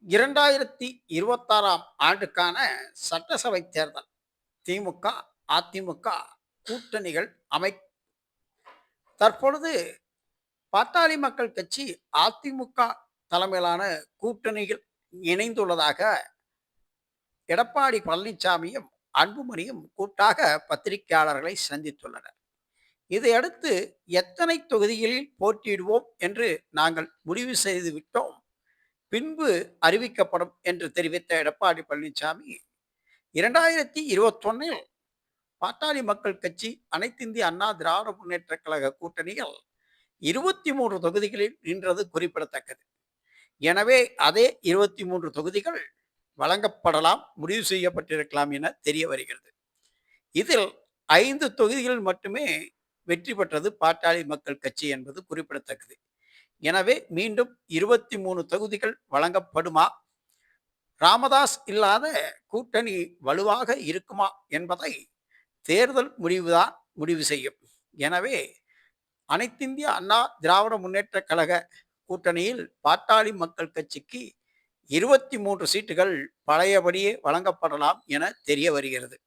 2026ஆம் ஆண்டுக்கான சட்டசபை தேர்தல். திமுக, அதிமுக கூட்டணிகள் தற்பொழுது பாட்டாளி மக்கள் கட்சி, அதிமுக தலைமையிலான கூட்டணிகள் இணைந்துள்ளதாக எடப்பாடி பழனிசாமியும், அன்புமணியும் கூட்டாக பத்திரிகையாளர்களை சந்தித்துள்ளனர். இதையடுத்து எத்தனை தொகுதிகளில் போட்டியிடுவோம் என்று நாங்கள் முடிவு செய்து விட்டோம். பின்பு அறிவிக்கப்படும் என்று தெரிவித்த எடப்பாடி பழனிசாமி, 2021ல் பாட்டாளி மக்கள் கட்சி, அனைத்திந்திய அண்ணா திராவிட முன்னேற்ற கழக கூட்டணிகள் 23 தொகுதிகளில் நின்றது குறிப்பிடத்தக்கது. எனவே அதே 23 தொகுதிகள் வழங்கப்படலாம், முடிவு செய்யப்பட்டிருக்கலாம் என தெரிய வருகிறது. இதில் 5 தொகுதிகள் மட்டுமே வெற்றி பெற்றது பாட்டாளி மக்கள் கட்சி என்பது குறிப்பிடத்தக்கது. எனவே மீண்டும் 23 தொகுதிகள் வழங்கப்படுமா, ராமதாஸ் இல்லாத கூட்டணி வலுவாக இருக்குமா என்பதை தேர்தல் முடிவுதான் முடிவு செய்யும். எனவே அனைத்திந்திய அண்ணா திராவிட முன்னேற்ற கழக கூட்டணியில் பாட்டாளி மக்கள் கட்சிக்கு 23 சீட்டுகள் பழையபடியே வழங்கப்படலாம் என தெரிய வருகிறது.